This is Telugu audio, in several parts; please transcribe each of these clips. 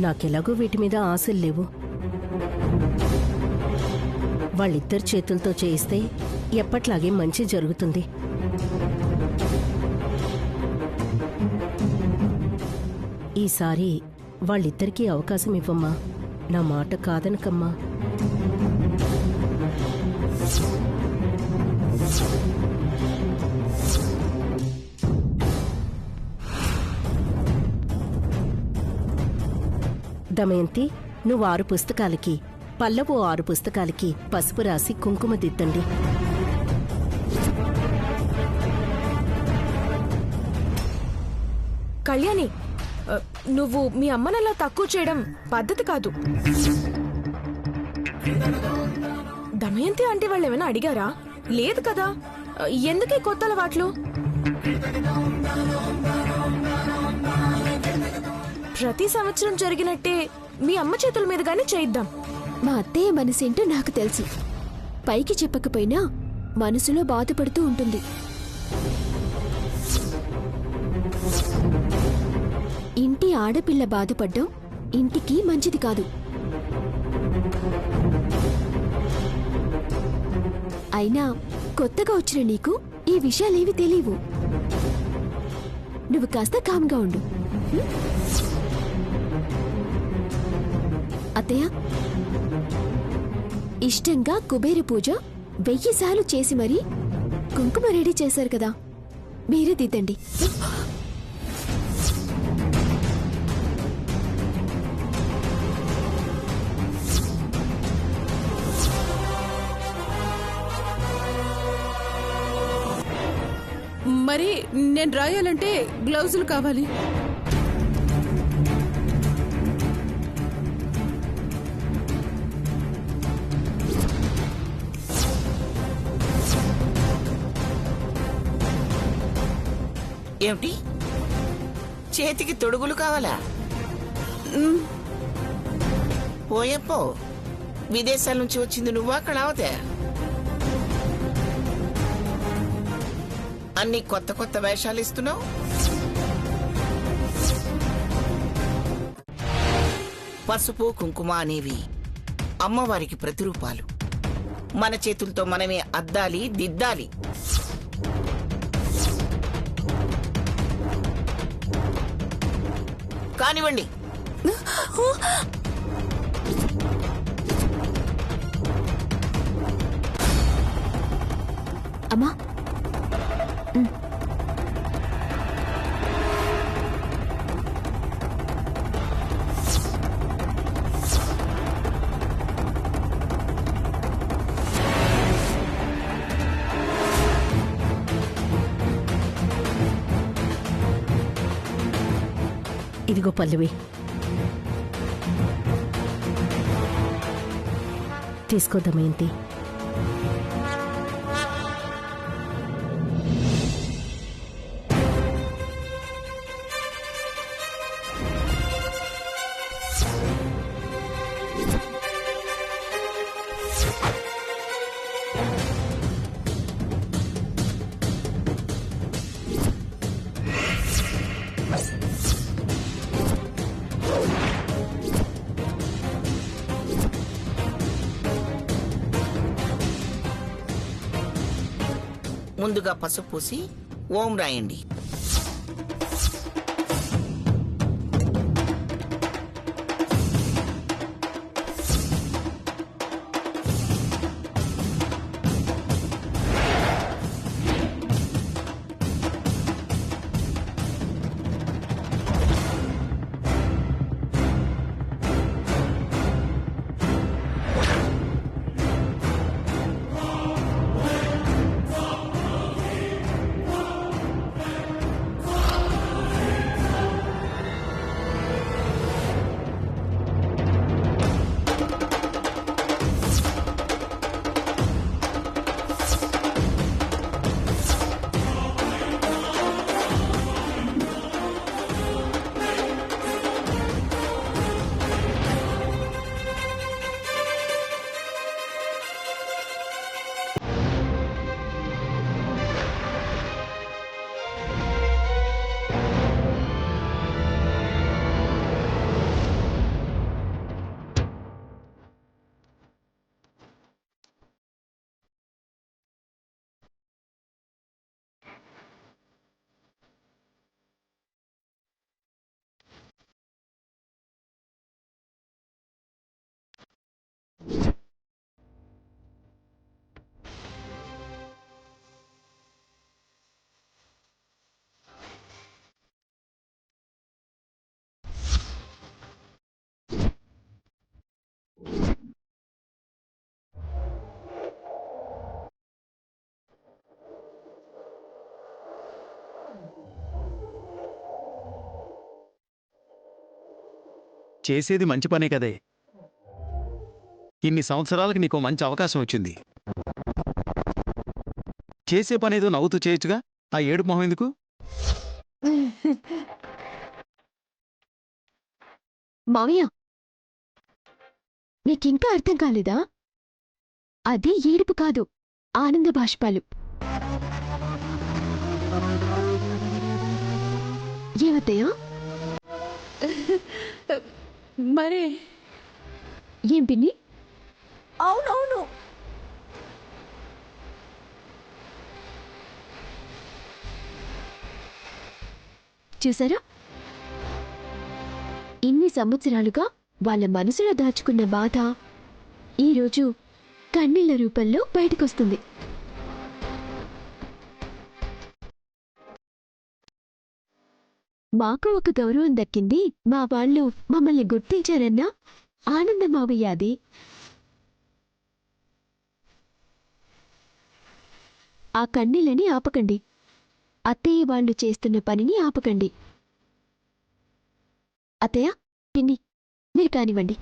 నాకెలాగో వీటి మీద ఆశలు లేవు. వాళ్ళిద్దరి చేతులతో చేయిస్తే ఎప్పట్లాగే మంచి జరుగుతుంది. ఈసారి వాళ్ళిద్దరికీ అవకాశం ఇవ్వమ్మా. నా మాట కాదనకమ్మా. దమయంతి, నువ్వు 6 పుస్తకాలకి, పల్లవు 6 పుస్తకాలకి పసుపు రాసి కుంకుమ దిద్దండి. కళ్యాణి, నువ్వు మీ అమ్మనలా తక్కువ చేయడం పద్ధతి కాదు. దమయంతి అంటే వాళ్ళు ఏమైనా అడిగారా? లేదు కదా. ఎందుకే కొత్త అలవాట్లు? ప్రతి సంవత్సరం జరిగినట్టే మీ అమ్మ చేతుల మీదుగానే చేయిద్దాం. మా అత్తయ్య మనసేంటో నాకు తెలుసు. పైకి చెప్పకపోయినా మనసులో బాధపడుతూ ఉంటుంది. ఇంటి ఆడపిల్ల బాధపడ్డం ఇంటికి మంచిది కాదు. అయినా కొత్తగా వచ్చిన నీకు ఈ విషయాలేవి తెలియవు. నువ్వు కాస్త కామ్గా ఉండు. అత్తయ్య, ఇష్టంగా కుబేర పూజ 1000 సార్లు చేసి మరీ కుంకుమ రెడీ చేశారు కదా, మీరే దిద్దండి. మరి నేను రాయాలంటే గ్లౌజులు కావాలి. ఏమిటి, చేతికి తొడుగులు కావాలా? పోయప్పో, విదేశాల నుంచి వచ్చింది నువ్వా కళావతే? అన్ని కొత్త కొత్త వేషాలు ఇస్తున్నావు. పసుపు కుంకుమ అనేవి అమ్మవారికి ప్రతిరూపాలు. మన చేతులతో మనమే అద్దాలి, దిద్దాలి. కానివ్వండి. అమ్మా, ఇదిగో పల్లవి, తీసుకో దమయంతి. ముందుగా పసుపు పూసి ఓం రాయండి. చేసేది మంచి పనే కదే. ఇన్ని సంవత్సరాలకు నీకు మంచి అవకాశం వచ్చింది. చేసే పనేదో నవ్వుతూ చేయొచ్చుగా, ఆ ఏడుపు మొహం ఎందుకు? మావయ్య, నీకింకా అర్థం కాలేదా? అది ఏడుపు కాదు, ఆనంద బాష్పాలు. ఏమత్తయ్యా? మరే ఏం పిన్ని? అవునవును. చూసారా, ఇన్ని సంవత్సరాలుగా వాళ్ళ మనసులో దాచుకున్న బాధ ఈరోజు కన్నీళ్ల రూపంలో బయటకొస్తుంది. మాకు ఒక గౌరవం దక్కింది, మా వాళ్ళు మమ్మల్ని గుర్తించారన్న ఆనందం మావయ్య అది. ఆ కన్నీళ్ళని ఆపకండి, అత్తయ్య వాళ్ళు చేస్తున్న పనిని ఆపకండి. అత్తయ్య, పిన్ని, మీరు కానివ్వండి.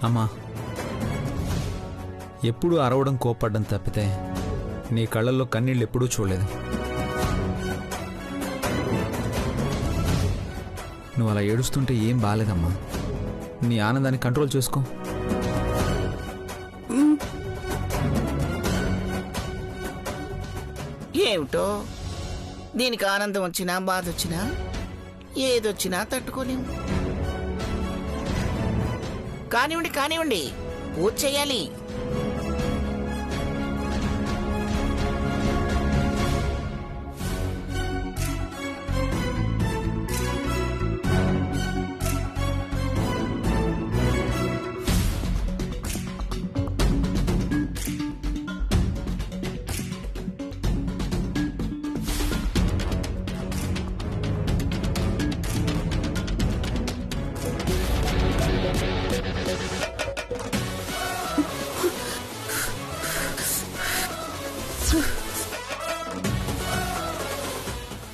అమ్మా, ఎప్పుడూ అరవడం కోప్పడ్డం తప్పితే నీ కళ్ళల్లో కన్నీళ్ళు ఎప్పుడూ చూడలేదు. నువ్వు అలా ఏడుస్తుంటే ఏం బాలేదమ్మా. నీ ఆనందాన్ని కంట్రోల్ చేసుకో. ఏమిటో దీనికి ఆనందం వచ్చినా బాధ వచ్చినా ఏదొచ్చినా తట్టుకోలేము. కానివ్వండి కానివ్వండి, పూజ చేయాలి.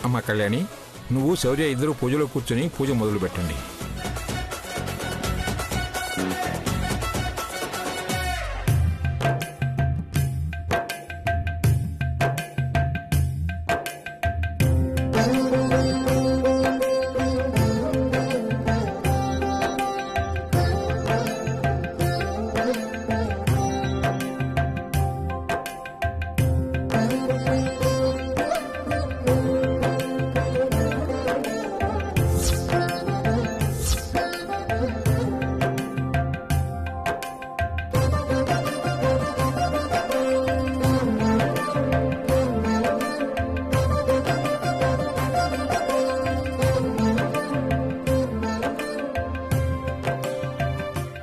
అమ్మ కళ్యాణి, నువ్వు శౌర్య ఇద్దరు పూజలో కూర్చొని పూజ మొదలు పెట్టండి.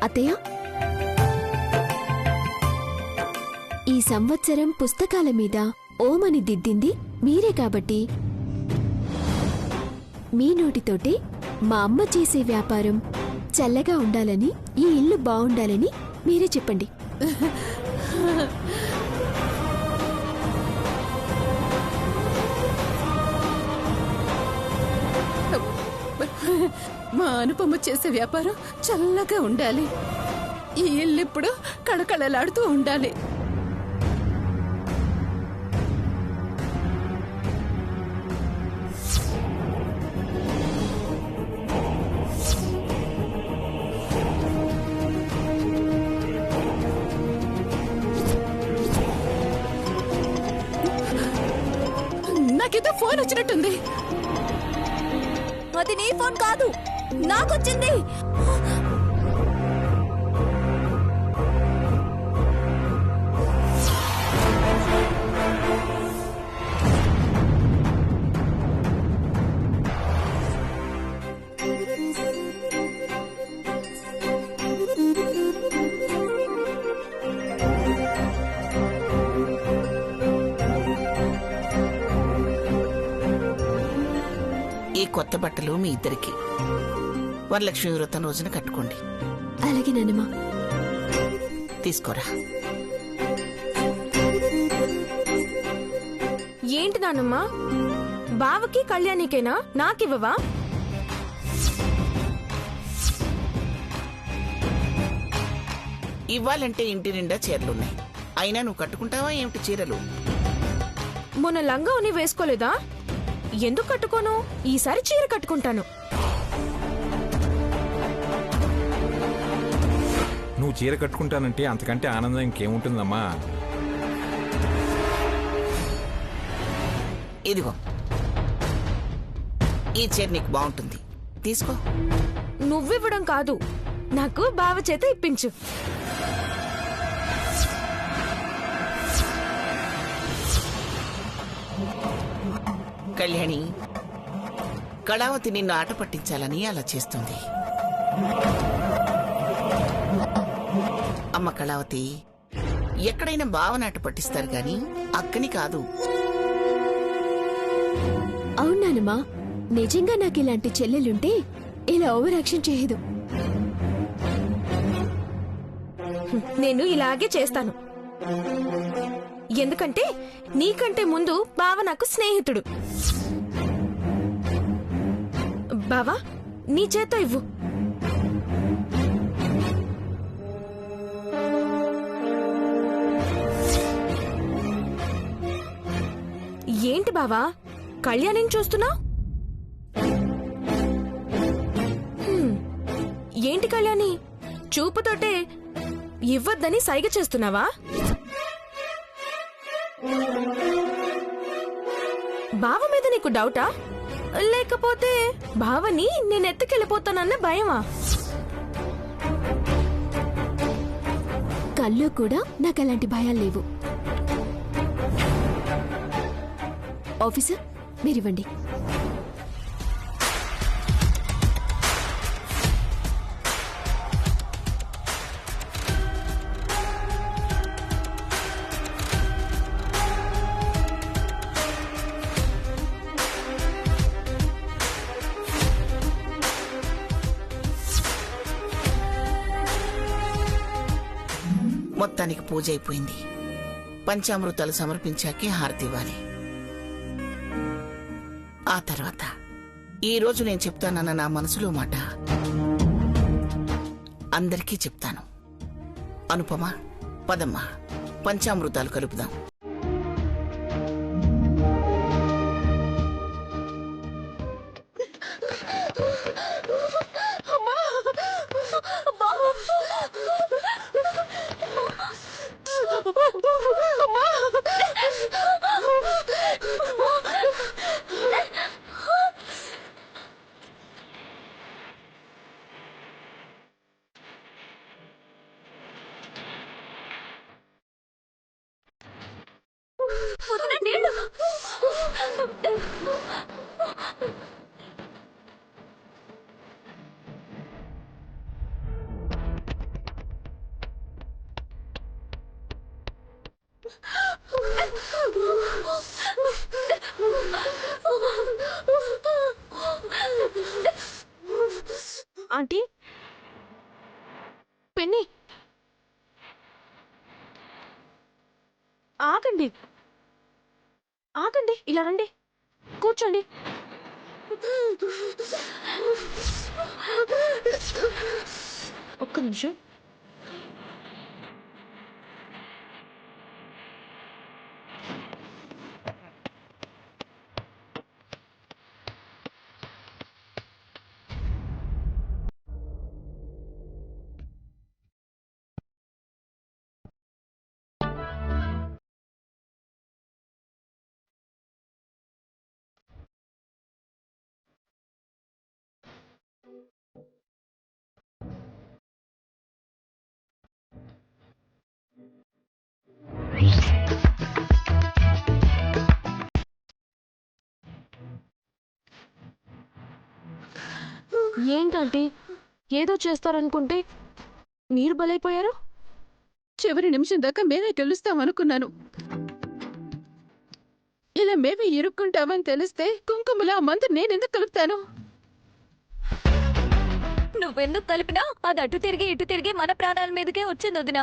అత్తయ్య, ఈ సంవత్సరం పుస్తకాల మీద ఓమని దిద్దింది మీరే కాబట్టి మీ నోటితోటే మా అమ్మ చేసే వ్యాపారం చల్లగా ఉండాలని, ఈ ఇల్లు బాగుండాలని మీరే చెప్పండి. మా అనుపమ చేసే వ్యాపారం చల్లగా ఉండాలి, ఈ ఇల్లు ఇప్పుడు కళకళలాడుతూ ఉండాలి. నాకేదో ఫోన్ వచ్చినట్టుంది. అది నీ ఫోన్ కాదు, నాకొచ్చింది. ఈ కొత్త బట్టలు మీ ఇద్దరికి వరలక్ష్మి వ్రతం రోజున కట్టుకోండి. అలాగే నాన్నమ్మ. తీసుకోరా. ఏంటి నానమ్మ, బావకి కళ్యాణికేనా, నాకివ్వవా? ఇవ్వాలంటే ఇంటి నిండా చీరలున్నాయి. అయినా నువ్వు కట్టుకుంటావా ఏమిటి చీరలు? మొన్న లంగా ఉని వేసుకోలేదా? ఎందుకు కట్టుకోను? ఈసారి చీర కట్టుకుంటాను. నువ్వు చీర కట్టుకుంటానంటే అంతకంటే ఆనందం ఇంకేముంటుందమ్మా. ఇదిగో, ఈ చీర నీకు బాగుంటుంది, తీసుకో. నువ్వివ్వడం కాదు, నాకు బావ చేత ఇప్పించు. కళ్యాణి, కళావతి నిన్ను ఆట పట్టించాలని అలా చేస్తుంది. అమ్మ కళావతి, ఎక్కడైనా బావని ఆట పట్టిస్తారు గాని అక్కని కాదు. అవునానమ్మా, నిజంగా నాకు ఇలాంటి చెల్లెలుంటే ఇలా ఓవర్ యాక్షన్ చేయదు. నేను ఇలాగే చేస్తాను. ఎందుకంటే నీకంటే ముందు బావ నాకు స్నేహితుడు. బావా, నీ చేత్తో ఇవ్వు. ఏంటి బావా, కళ్యాణిని చూస్తున్నా? ఏంటి కళ్యాణి, చూపుతోటే ఇవ్వద్దని సైగ చేస్తున్నావా? బావ మీద నీకు డౌటా, లేకపోతే బావని నేనెత్తుకెళ్ళిపోతానన్న భయమా? కల్లో కూడా నాకు అలాంటి భయాలు లేవు. ఆఫీసర్, మీరివ్వండి. మొత్తానికి పూజ అయిపోయింది. పంచామృతాలు సమర్పించాకే హారతి ఇవ్వాలి. ఆ తర్వాత ఈ రోజు నేను చెప్తానన్న నా మనసులో మాట అందరికీ చెప్తాను. అనుపమ, పదమ్మా, పంచామృతాలు కలుపుదాం. ఆంటీ, పెన్ని, ఆగండి ఆగండి, ఇలా రండి, కూర్చోండి. ఒక్క నిమిషం. ఏంటంటే ఏదో చేస్తారనుకుంటే మీరు బలైపోయారు. చివరి నిమిషం దాకా మేమే గెలుస్తాం అనుకున్నాను. ఇలా మేమే ఇరుక్కుంటామని తెలిస్తే కుంకుమలో ఆ మందు నేనెందుకు కలుపుతాను? నువ్వెందుకు కలిపినా అది అటు తిరిగి ఇటు తిరిగి మన ప్రాణాల మీదకే వచ్చింది వదినా.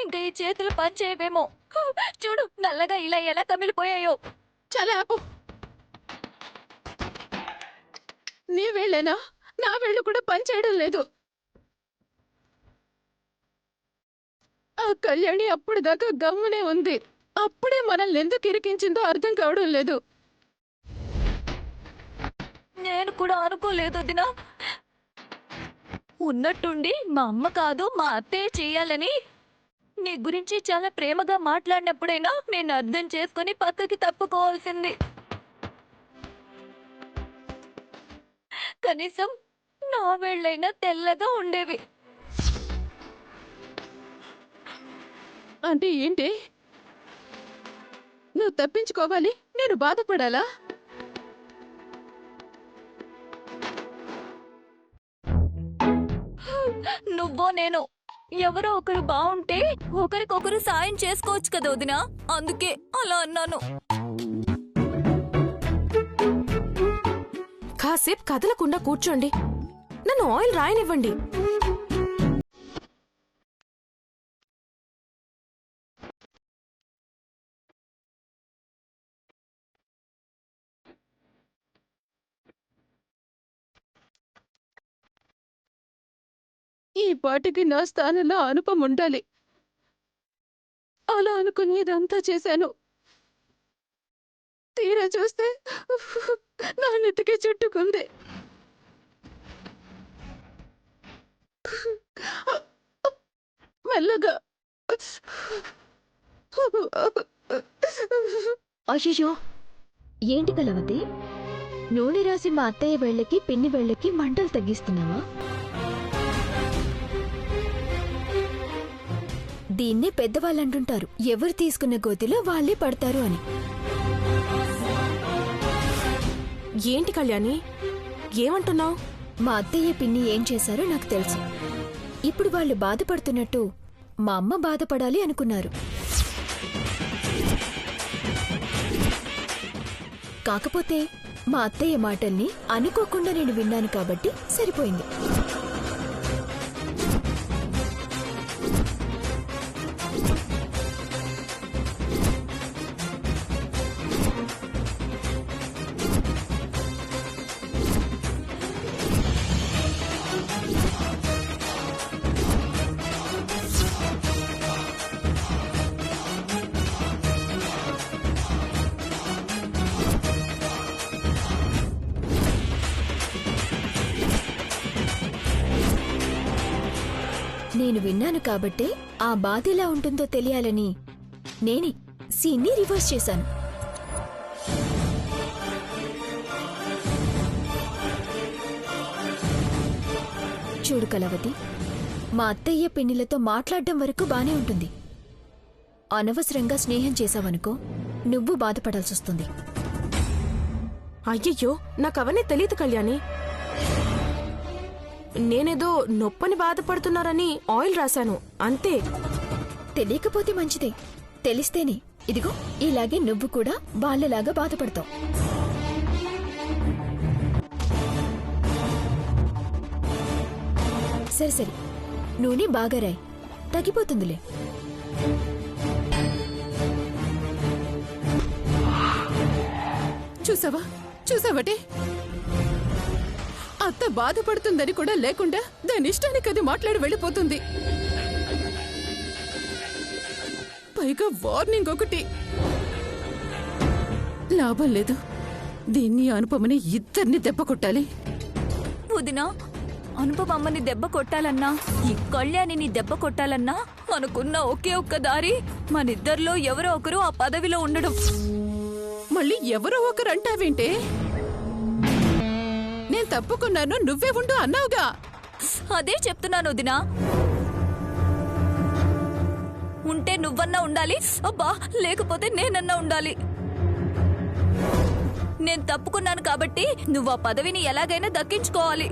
ఇంకా ఈ చేతులు పని చేయవేమో. చూడు నల్లగా ఇలా ఎలా కమిలిపోయాయో. చాలా ఆపు. నీ వేళ్ళేనా? నా వేళ్ళు కూడా పనిచేయడం లేదు. ఆ కళ్యాణి అప్పుడు దాకా గమ్మునే ఉంది. అప్పుడే మనల్ని ఎందుకు ఇరికించిందో అర్థం కావడం లేదు. నేను కూడా అనుకోలేదు వదినా. ఉన్నట్టుండి మా అమ్మ కాదు మా అత్తయ్య చేయాలని నీ గురించి చాలా ప్రేమగా మాట్లాడినప్పుడైనా నేను అర్థం చేసుకుని పక్కకి తప్పుకోవాల్సింది. కనీసం నా వేళ్ళైనా తెల్లగా ఉండేవి. అంటే ఏంటి? నువ్వు తప్పించుకోవాలి, నేను బాధపడాలా? నువ్వో నేను ఎవరో ఒకరు బాగుంటే ఒకరికొకరు సాయం చేసుకోవచ్చు కదా వదినా. అందుకే అలా అన్నాను. కాసేపు కదలకుండా కూర్చోండి. నన్ను ఆయిల్ రాయనివ్వండి. ఈ పాటికి నా స్థానంలో అనుపం ఉండాలి. అలా అనుకుని ఇదంతా చేశాను. తీరా చూస్తే నా నెత్తికి చుట్టుకుంది. మెల్లగా అయ్యో ఏంటి కలవతి? నూనె రాసి మా అత్తయ్య వేళ్ళకి పిన్ని వేళ్ళకి మంటలు తగ్గిస్తున్నావా? దీన్నే పెద్దవాళ్ళు అంటుంటారు, ఎవరు తీసుకున్న గోతిలో వాళ్ళే పడతారు అని. ఏంటి కళ్యాణి, ఏమంటున్నావు? మా అత్తయ్య పిన్ని ఏం చేశారో నాకు తెలుసు. ఇప్పుడు వాళ్ళు బాధపడుతున్నట్టు మా అమ్మ బాధపడాలి అనుకున్నారు. కాకపోతే మా అత్తయ్య మాటల్ని అనుకోకుండా నేను విన్నాను కాబట్టి సరిపోయింది. నేను విన్నాను కాబట్టే ఆ బాధ ఎలా ఉంటుందో తెలియాలని నేనే సీన్ని రివర్స్ చేశాను. చూడు కలవతి, మా అత్తయ్య పిన్నిలతో మాట్లాడడం వరకు బానే ఉంటుంది. అనవసరంగా స్నేహం చేశావనుకో నువ్వు బాధపడాల్సొస్తుంది. అయ్యయ్యో, నాకవన్నీ తెలియదు కళ్యాణి. నేనేదో నొప్పని బాధపడుతున్నారని ఆయిల్ రాశాను అంతే. తెలియకపోతే మంచిదే, తెలిస్తేనే ఇదిగో ఇలాగే నువ్వు కూడా వాళ్ళలాగా బాధపడతావు. సరే సరే, నూనె బాగా రాయి, తగ్గిపోతుందిలే. చూసావటే? అత్త బాధపడుతుందని కూడా లేకుండా దాని ఇష్టానికి అది మాట్లాడి వెళ్ళిపోతుంది. పైగా వార్నింగ్ ఒకటి. లాభం లేదు, దీన్ని అనుపమని ఇద్దరిని దెబ్బ కొట్టాలి. వదినా, అనుపమ అమ్మని దెబ్బ కొట్టాలన్నా ఈ కళ్యాణిని దెబ్బ కొట్టాలన్నా మనకున్న ఒకే ఒక్క దారి మనిద్దరిలో ఎవరో ఒకరు ఆ పదవిలో ఉండడం. మళ్ళీ ఎవరో ఒకరు అంటావేంటే? నేను తప్పుకున్నాను, నువ్వే ఉండు అన్నావుగా. అదే చెప్తున్నాను వదినా. ఉంటే నువ్వన్నా ఉండాలి, అబ్బా లేకపోతే నేనన్నా ఉండాలి. నేను తప్పుకున్నాను కాబట్టి నువ్వు ఆ పదవిని ఎలాగైనా దక్కించుకోవాలి.